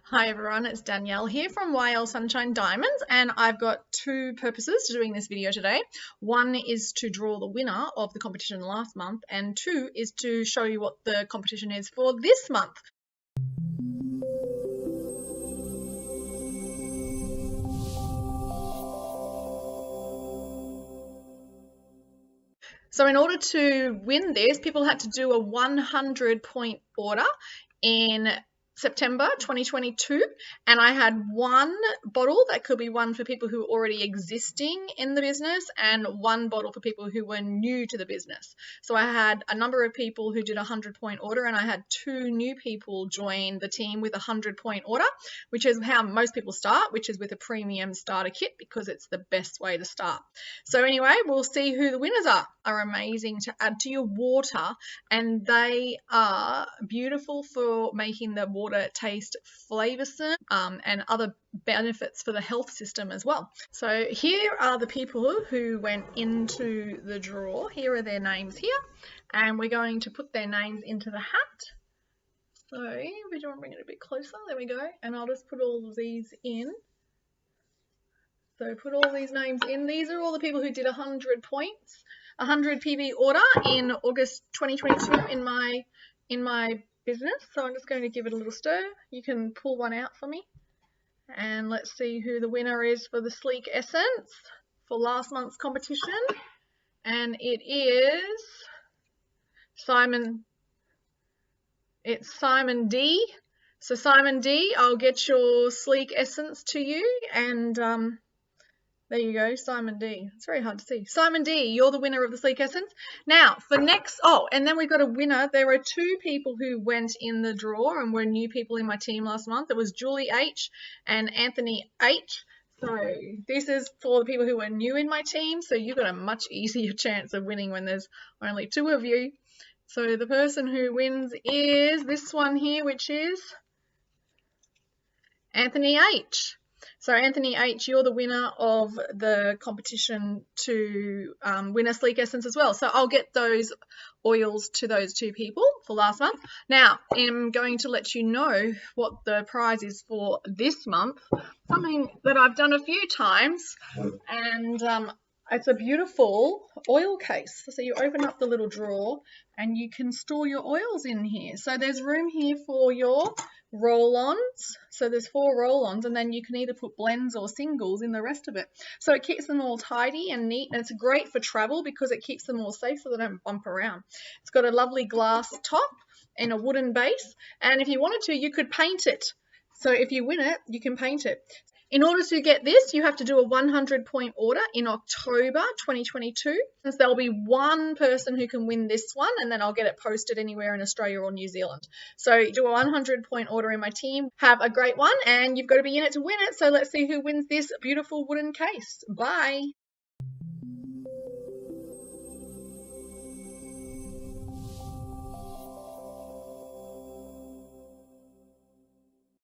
Hi everyone, it's Danielle here from YL Sunshine Diamonds, and I've got two purposes to doing this video today. One is to draw the winner of the competition last month, and two is to show you what the competition is for this month. So in order to win this, people had to do a 100-point order in September 2022, and I had one bottle that could be won for people who were already existing in the business and one bottle for people who were new to the business. So I had a number of people who did a 100-point order, and I had two new people join the team with a 100-point order, which is how most people start, which is with a premium starter kit because it's the best way to start. So anyway, we'll see who the winners are amazing to add to your water, and they are beautiful for making the water taste flavoursome and other benefits for the health system as well. So here are the people who went into the draw. Here are their names here, and we're going to put their names into the hat. So we want to bring it a bit closer. There we go. And I'll just put all of these in. So put all these names in. These are all the people who did 100 points, 100 PB order in August 2022 in my business. So I'm just going to give it a little stir. You can pull one out for me. And let's see who the winner is for the Sleek Essence for last month's competition. And it is Simon. It's Simon D. So Simon D, I'll get your Sleek Essence to you, and there you go, Simon D. It's very hard to see. Simon D, you're the winner of the Sleek Essence. Now, for next, and then we've got a winner. There are two people who went in the draw and were new people in my team last month. It was Julie H and Anthony H. So this is for the people who are new in my team. So you've got a much easier chance of winning when there's only two of you. So the person who wins is this one here, which is Anthony H. So Anthony H, you're the winner of the competition to win a Sleek Essence as well. So I'll get those oils to those two people for last month. Now I'm going to let you know what the prize is for this month, something that I've done a few times, and it's a beautiful oil case. So you open up the little drawer and you can store your oils in here. So there's room here for your roll-ons. So there's 4 roll-ons, and then you can either put blends or singles in the rest of it. So it keeps them all tidy and neat, and it's great for travel because it keeps them all safe so they don't bump around. It's got a lovely glass top and a wooden base, and if you wanted to, you could paint it. So if you win it, you can paint it. In order to get this, you have to do a 100-point order in October 2022. So there'll be one person who can win this one, and then I'll get it posted anywhere in Australia or New Zealand. So do a 100-point order in my team. Have a great one, and you've got to be in it to win it. So let's see who wins this beautiful wooden case. Bye.